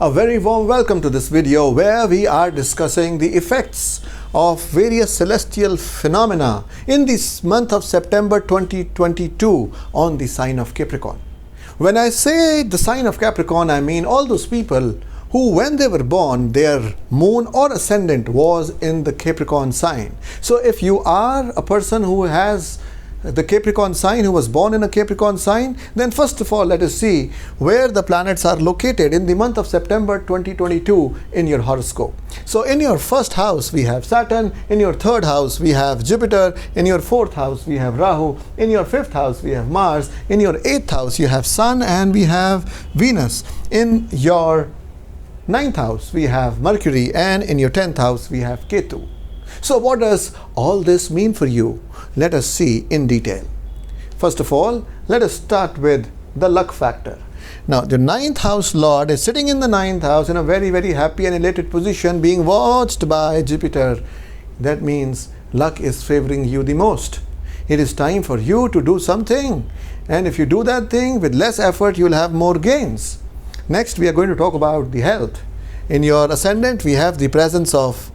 A very warm welcome to this video where we are discussing the effects of various celestial phenomena in this month of September 2022 on the sign of Capricorn. When I say the sign of Capricorn, I mean all those people who, when they were born, their moon or ascendant was in the Capricorn sign. So if you are a person who has the Capricorn sign, who was born in a Capricorn sign, then first of all let us see where the planets are located in the month of September 2022 in your horoscope. So in your first house we have Saturn, in your third house we have Jupiter, in your fourth house we have Rahu, in your fifth house we have Mars, in your eighth house you have Sun, and we have Venus. In your ninth house we have Mercury, and in your 10th house we have Ketu. So what does all this mean for you? Let us see in detail. First of all, let us start with the luck factor. Now, the ninth house lord is sitting in the ninth house in a very, very happy and elated position, being watched by Jupiter. That means luck is favoring you the most. It is time for you to do something. And if you do that thing with less effort, you will have more gains. Next, we are going to talk about the health. In your ascendant, we have the presence of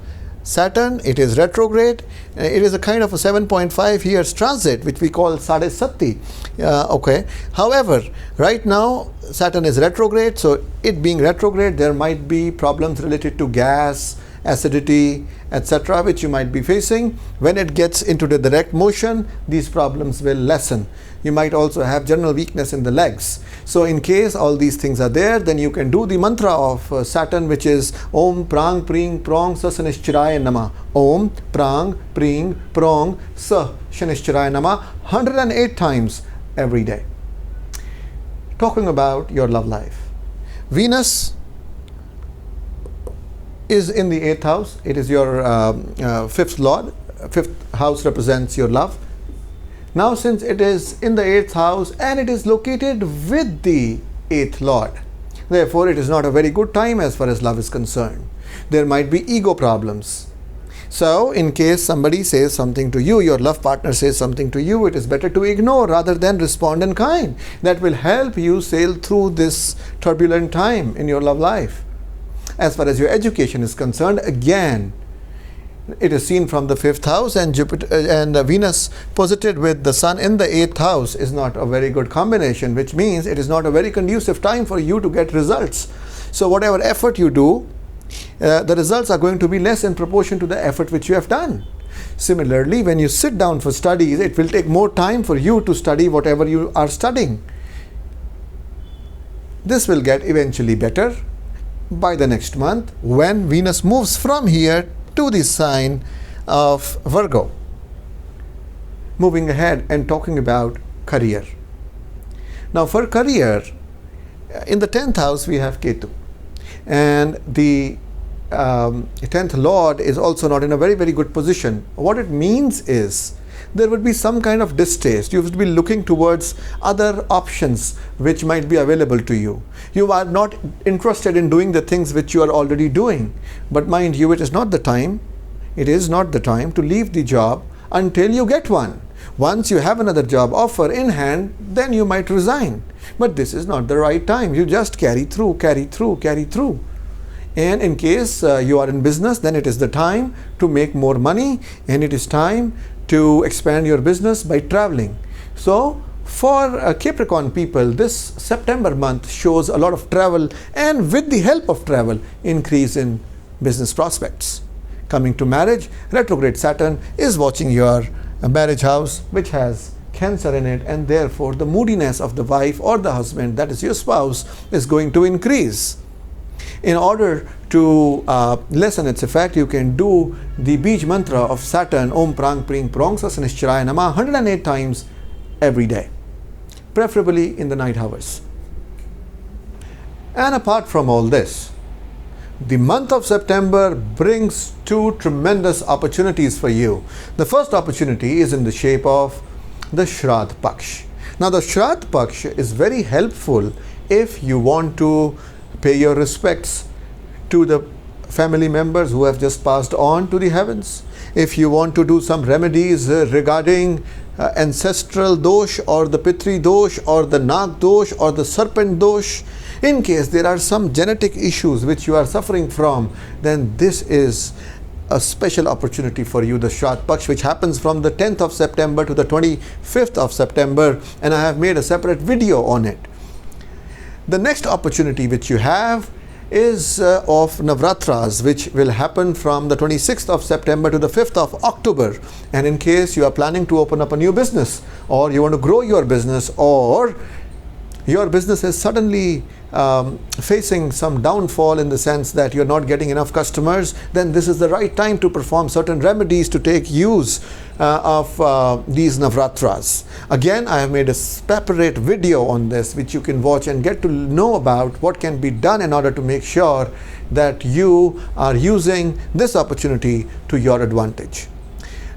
Saturn. It is retrograde. It is a kind of a 7.5 years transit, which we call Sade Satti. Okay. However, right now Saturn is retrograde, so it being retrograde, there might be problems related to gas, acidity, etc., which you might be facing. When it gets into the direct motion, these problems will lessen. You might also have general weakness in the legs. So in case all these things are there, then you can do the mantra of Saturn, which is Om Prang Pring Prong Sa Shanishchiraya Nama. Om Prang Pring Prong Sa Shanishchiraya Nama 108 times every day. Talking about your love life. Venus is in the 8th house. It is your fifth lord. Fifth house represents your love. Now, since it is in the 8th house and it is located with the 8th lord, therefore it is not a very good time as far as love is concerned. There might be ego problems. So in case somebody says something to you, your love partner says something to you, it is better to ignore rather than respond in kind. That will help you sail through this turbulent time in your love life. As far as your education is concerned, again, it is seen from the 5th house, and Jupiter and Venus posited with the Sun in the 8th house is not a very good combination, which means it is not a very conducive time for you to get results. So whatever effort you do, the results are going to be less in proportion to the effort which you have done. Similarly, when you sit down for studies, it will take more time for you to study whatever you are studying. This will get eventually better by the next month when Venus moves from here to the sign of Virgo. Moving ahead and talking about career. Now for career, in the 10th house we have Ketu, and the 10th lord is also not in a very, very good position. What it means is there would be some kind of distaste. You would be looking towards other options which might be available to you. You are not interested in doing the things which you are already doing. But mind you, it is not the time. It is not the time to leave the job until you get one. Once you have another job offer in hand, then you might resign. But this is not the right time. You just carry through, carry through, carry through. And in case you are in business, then it is the time to make more money, and it is time to expand your business by traveling. So for Capricorn people, this September month shows a lot of travel, and with the help of travel, increase in business prospects. Coming to marriage, retrograde Saturn is watching your marriage house, which has Cancer in it, and therefore the moodiness of the wife or the husband, that is your spouse, is going to increase. In order to lessen its effect, you can do the Bij mantra of Saturn, Om Prang Pring Prong Sa Shanishchiraya Nama 108 times every day, preferably in the night hours. And apart from all this, the month of September brings two tremendous opportunities for you. The first opportunity is in the shape of the Shraddh Paksh. Now the Shraddh Paksh is very helpful if you want to pay your respects to the family members who have just passed on to the heavens. If you want to do some remedies regarding ancestral dosh or the Pitri dosh or the Nag dosh or the serpent dosh, In case there are some genetic issues which you are suffering from, then this is a special opportunity for you, the Shraddh Paksh, which happens from the 10th of September to the 25th of September, and I have made a separate video on it. The next opportunity which you have is of Navratras, which will happen from the 26th of September to the 5th of October. And in case you are planning to open up a new business, or you want to grow your business, or your business is suddenly facing some downfall in the sense that you're not getting enough customers, then this is the right time to perform certain remedies to take use of these Navratras. Again, I have made a separate video on this which you can watch and get to know about what can be done in order to make sure that you are using this opportunity to your advantage.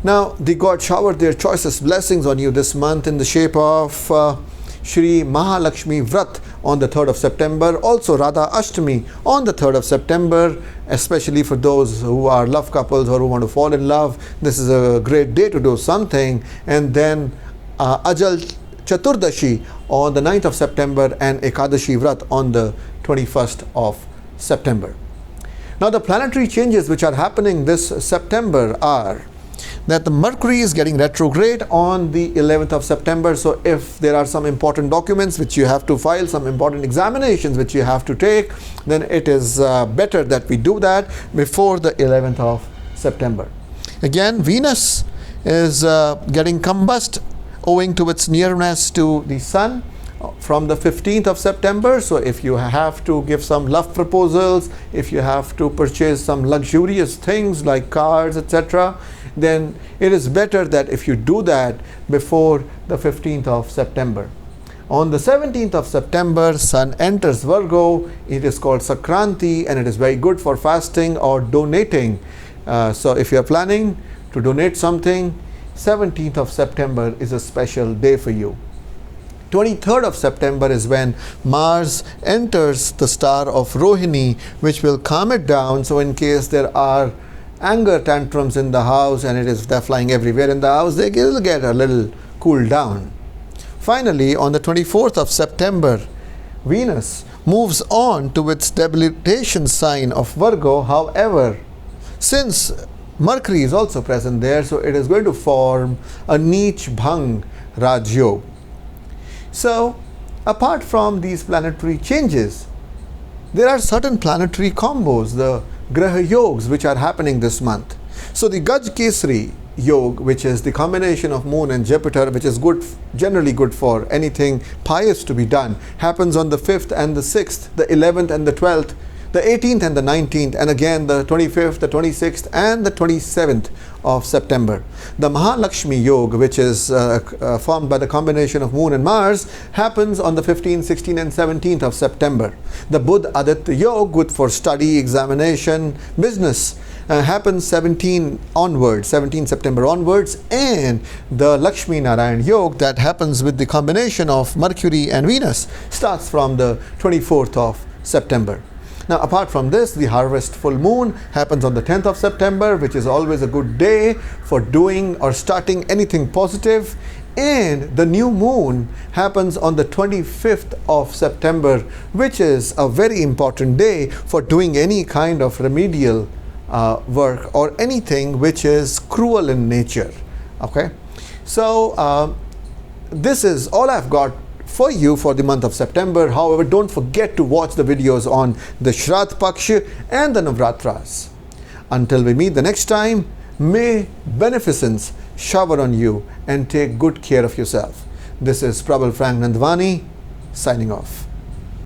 Now, the God showered their choicest blessings on you this month in the shape of Shri Mahalakshmi Vrat on the 3rd of September, also Radha Ashtami on the 3rd of September, especially for those who are love couples or who want to fall in love. This is a great day to do something. And then Ajal Chaturdashi on the 9th of September and Ekadashi Vrat on the 21st of September. Now, the planetary changes which are happening this September are that the Mercury is getting retrograde on the 11th of September. So if there are some important documents which you have to file, some important examinations which you have to take, then it is better that we do that before the 11th of September. Again, Venus is getting combust owing to its nearness to the Sun from the 15th of September. So if you have to give some love proposals, if you have to purchase some luxurious things like cars, etc., then it is better that if you do that before the 15th of September. On the 17th of September, Sun enters Virgo. It is called Sakranti, and it is very good for fasting or donating. So if you are planning to donate something, 17th of September is a special day for you. 23rd of September is when Mars enters the star of Rohini, which will calm it down. So in case there are anger tantrums in the house and they're flying everywhere in the house, they will get a little cooled down. Finally, on the 24th of September, Venus moves on to its debilitation sign of Virgo. However, since Mercury is also present there, so it is going to form a Neech Bhang Raj Yoga. So, apart from these planetary changes, there are certain planetary combos, the Graha Yogas, which are happening this month. So, the Gaj Kesari Yoga, which is the combination of Moon and Jupiter, which is good, generally good for anything pious to be done, happens on the 5th and the 6th, the 11th and the 12th, the 18th and the 19th, and again the 25th, the 26th and the 27th of September. The Mahalakshmi Yoga, which is formed by the combination of Moon and Mars, happens on the 15th, 16th and 17th of September. The Budh Aditya Yoga, good for study, examination, business, happens 17 September onwards, and the Lakshmi Narayan Yoga, that happens with the combination of Mercury and Venus, starts from the 24th of September. Now, apart from this, the harvest full moon happens on the 10th of September, which is always a good day for doing or starting anything positive. And the new moon happens on the 25th of September, which is a very important day for doing any kind of remedial work or anything which is cruel in nature. Okay, so this is all I've got for you for the month of September. However, don't forget to watch the videos on the Shraddh Paksh and the Navratras. Until we meet the next time, may beneficence shower on you and take good care of yourself. This is Prabal Frank Nandwani signing off.